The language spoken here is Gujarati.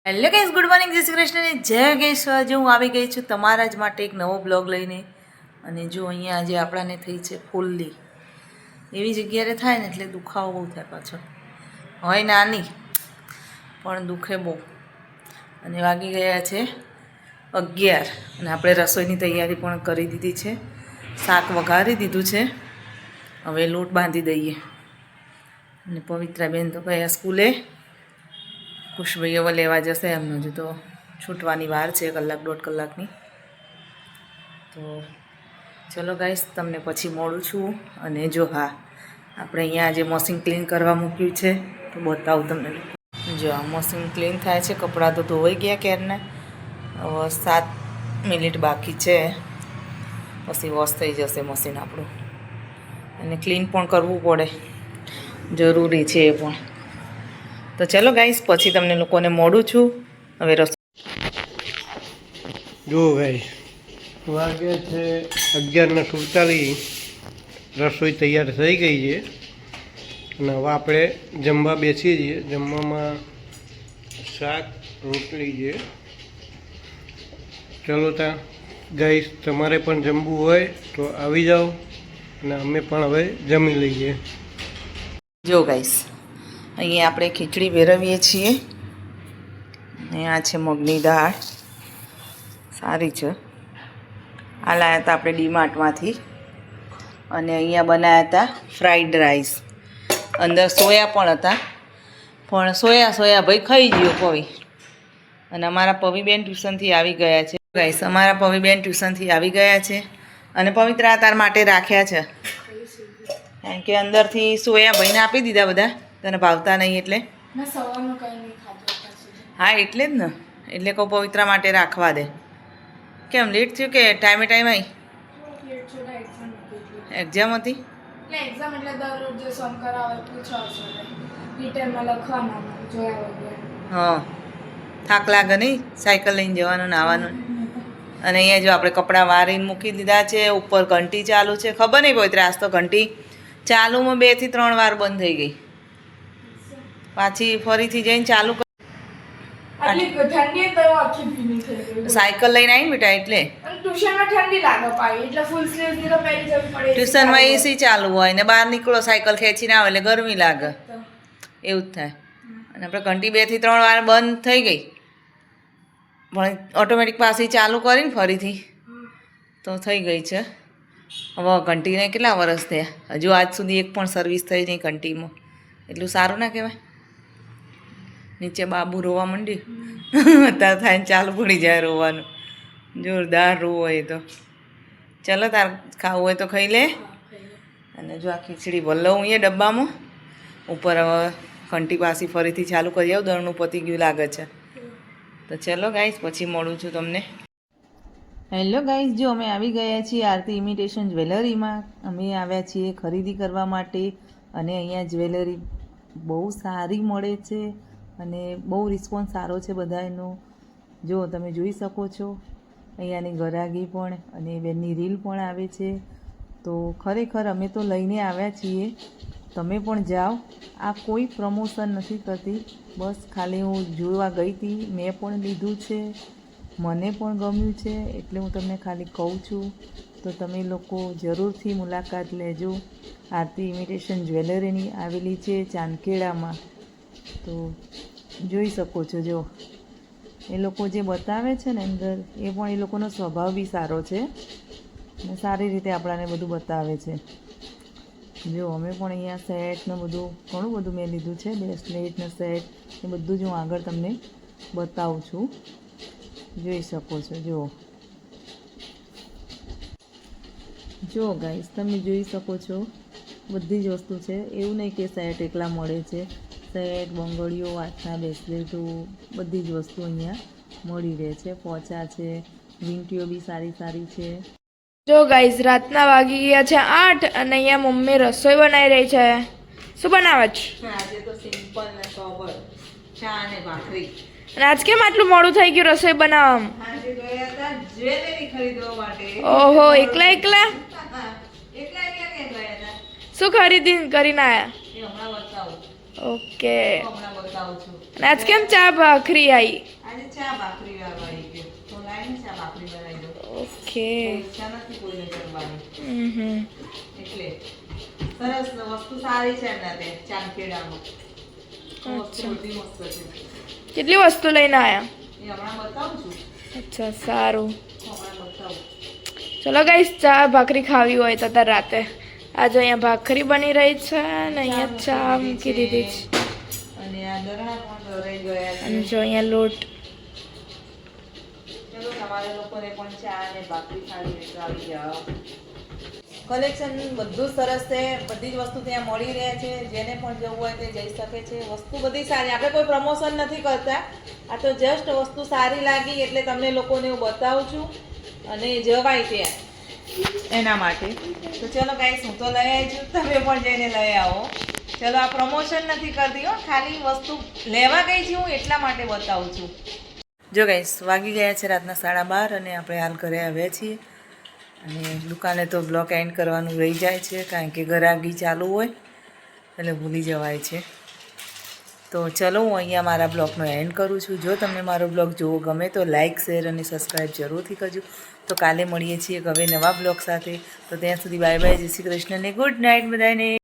હેલો ગાઈસ, ગુડ મોર્નિંગ, જય શ્રી કૃષ્ણ, જય ગેશ્વર. જો હું આવી ગઈ છું તમારા જ માટે એક નવો બ્લોગ લઈને. અને જો અહીંયા આજે આપણાને થઈ છે ફૂલ્લી એવી જગ્યાએ થાય ને એટલે દુખાવો બહુ થાય પાછો. હોય નાની પણ દુખે બહુ. અને વાગી ગયા છે 11 અને આપણે રસોઈની તૈયારી પણ કરી દીધી છે. શાક વઘારી દીધું છે, હવે લોટ બાંધી દઈએ. અને પવિત્રાબેન તો ગયા સ્કૂલે. ખુશભાઈ હવે લેવા જશે. એમનું હજુ તો છૂટવાની વાર છે, કલાક દોઢ કલાકની. તો ચલો ગાઈસ, તમને પછી મળું છું. અને જો હા, આપણે અહીંયા આજે મશીન ક્લીન કરવા મૂક્યું છે તો બતાવું તમને. જો આ મશીન ક્લીન થાય છે, કપડાં તો ધોવાઈ ગયા ક્યારના. હવે 7 મિનિટ બાકી છે, પછી વોશ થઈ જશે મશીન આપણું. અને ક્લીન પણ કરવું પડે, જરૂરી છે એ પણ. તો ચલો ગાઈસ, પછી તમને લોકોને મળું છું. હવે જો ગાઈસ, વાગે છે 11:47. રસોઈ તૈયાર થઈ ગઈ છે અને હવે આપણે જમવા બેસીએ છીએ. જમવામાં શાક રોટલી છે. ચલો ત્યાં ગાઈસ, તમારે પણ જમવું હોય તો આવી જાઓ અને અમે પણ હવે જમી લઈએ. જો ગાઈસ, અહીંયા આપણે ખીચડી ભેરવીએ છીએ. અને આ છે મગની દાળ, સારી છે. આ લાવ્યા હતા આપણે ડીમાર્ટમાંથી. અને અહીંયા બનાવ્યા હતા ફ્રાઈડ રાઈસ. અંદર સોયા પણ હતા, પણ સોયા ભાઈ ખાઈ ગયો પવી. અને અમારા પવીબેન ટ્યુશનથી આવી ગયા છે. ગાઈસ, અમારા પવીબેન ટ્યુશનથી આવી ગયા છે. અને પવિત્રા તાર માટે રાખ્યા છે, કારણ કે અંદરથી સોયા ભાઈને આપી દીધા બધા. તને ભાવતા નહીં એટલે. હા એટલે જ ને, એટલે કહું પવિત્રા માટે રાખવા દે. કેમ લેટ થયું કે ટાઈમે ટાઈમ આવી? એક્ઝામ હતી. હા, થાક લાગે નહીં, સાયકલ લઈને જવાનું ને આવવાનું. અને અહીંયા જો આપણે કપડાં વારીને મૂકી દીધા છે. ઉપર ઘંટી ચાલુ છે. ખબર નહીં પવિત્રા, આજ તો ઘંટી ચાલુમાં 2 થી 3 વાર બંધ થઈ ગઈ. પાછી ફરીથી જઈને ચાલુ કરી. સાયકલ લઈને આવી બેટા, એટલે ટ્યુશનમાં એસી ચાલુ હોય ને બહાર નીકળો સાયકલ ખેંચીને આવે એટલે ગરમી લાગે, એવું જ થાય. અને આપણે ઘંટી 2 થી 3 વાર બંધ થઈ ગઈ, પણ ઓટોમેટિક પાછી ચાલુ કરીને ફરીથી તો થઈ ગઈ છે. હવે ઘંટીને કેટલા વર્ષ થયા, હજુ આજ સુધી એક પણ સર્વિસ થઈ નહીં ઘંટીમાં. એટલું સારું ના કહેવાય. નીચે બાબુ રોવા માંડ્યું અત્યારે થાય ચાલુ પડી જાય રોવાનું. જોરદાર રોવો હોય તો. ચાલો, તાર ખાવું હોય તો ખાઈ લે. અને જો આ ખીચડી ભલાવું અહીંયા ડબ્બામાં. ઉપર હવે ઘંટી પાછી ફરીથી ચાલુ કરી આવું, દળનું પતી ગયું લાગે છે. તો ચલો ગાઈસ, પછી મળું છું તમને. હેલો ગાઈસ, જો અમે આવી ગયા છીએ આરતી ઇમિટેશન જ્વેલરીમાં. અમે આવ્યા છીએ ખરીદી કરવા માટે. અને અહીંયા જ્વેલરી બહુ સારી મળે છે અને બહુ રિસ્પોન્સ સારો છે બધાનો. જો તમે જોઈ શકો છો અહીંયાની ગરાગી પણ અને બેનની રીલ પણ આવે છે. તો ખરેખર અમે તો લઈને આવ્યા છીએ, તમે પણ જાઓ. આ કોઈ પ્રમોશન નથી કરતી, બસ ખાલી હું જોવા ગઈ હતી, મેં પણ લીધું છે, મને પણ ગમ્યું છે, એટલે હું તમને ખાલી કહું છું. તો તમે લોકો જરૂરથી મુલાકાત લેજો. આરતી ઇમિટેશન જ્વેલરીની આવેલી છે ચાંદખેડામાં. તો જોઈ શકો છો. જો એ લોકો જે બતાવે છે ને અંદર, એ પણ એ લોકોનો સ્વભાવ બી સારો છે અને સારી રીતે આપણાને બધું બતાવે છે. જો અમે પણ અહીંયા સેટ ને બધું ઘણું બધું મેં લીધું છે, બ્રેસલેટ ને સેટ એ બધું જ હું આગળ તમને બતાવું છું. જોઈ શકો છો. જો ગાઈસ, તમે જોઈ શકો છો બધી જ વસ્તુ છે. એવું નહીં કે સેટ એકલા મળે છે. સેટ, બંગડીઓ, હાથના બ્રેસલેટો, બધી જ વસ્તુ અહીંયા મળી રહે છે. પોચા છે, વીંટીઓ બી સારી છે. જો ગાઈઝ, રાતના વાગી ગયા છે 8 અને અહીંયા મમ્મી રસોઈ બનાવી રહી છે. શું બનાવે છે? આજે તો સિમ્પલ ને સોબર ચા અને ભાખરી. અને આજ કેમ આટલું મોડું થઈ ગયું રસોઈ બનાવવામાં? આજે ગયા હતા જ્વેલરી ખરીદવા માટે. ઓહો, એકલા એકલા કેમ ગયા હતા? શું ખરીદી કરીને આવ્યા? એ હમણાં બતાવું. ઓકે. હમણાં બતાવું છું. અને આજ કેમ ચા ભાખરી આવી? આજે ચા ભાખરી વાળી કે તો લાઈને ચા ભાખરી બનાવી દો. ઓકે ઈચ્છા નથી કોઈને જમવાની એટલે સરસ વસ્તુ સારી છે એમના તે ચાંદખેડામાં વસ્તુ બધી મસ્ત છે. કેટલી વસ્તુ લઈને આયા? એ હમણાં બતાવું છું. અચ્છા સારું. હમણાં બતાવું. ચલો ગાઈસ ચા ભાખરી ખાવી હોય તો તાર રાતે આજે અહીંયા ભાખરી બની રહી છે અને અહીંયા ચા મૂકી દીધી છે અને આ દરણા પણ રહી ગયા છે. અને જો અહીંયા લોટ. ચલો તમારે લોકોને પણ ચા અને ભાખરી ખાવી હોય તો આવી જાઓ. કલેક્શન બધું સરસ છે, બધી જ વસ્તુ ત્યાં મળી રહે છે. જેને પણ જવું હોય તે જઈ શકે છે. વસ્તુ બધી સારી, આપણે કોઈ પ્રમોશન નથી કરતા, આ તો જસ્ટ વસ્તુ સારી લાગી એટલે તમને લોકોને હું બતાવું છું અને જવાય ત્યાં એના માટે. તો ચલો ગાઈસ હું તો લઈ આવી છું, તમે પણ જઈને લઈ આવો. ચલો આ પ્રમોશન નથી કરતી હો, ખાલી વસ્તુ લેવા ગઈ છું હું એટલા માટે બતાવું છું. જો ગાઈસ વાગી ગયા છે રાતના 12:30 અને આપણે હાલ ઘરે આવ્યા છીએ અને દુકાને તો બ્લોગ એન્ડ કરવાનું રહી જાય છે કારણ કે ગરાગી ચાલુ હોય એટલે ભૂલી જવાય છે. તો ચલો હું અહીંયા મારા બ્લોગનો એન્ડ કરું છું. જો તમને મારો બ્લોગ જોવો ગમે તો લાઇક શેર અને સબસ્ક્રાઈબ જરૂરથી કરજો. તો કાલે મળીએ છીએ હવે નવા બ્લોગ સાથે. તો ત્યાં સુધી બાય બાય, જય શ્રી કૃષ્ણ ને ગુડ નાઇટ બધાને.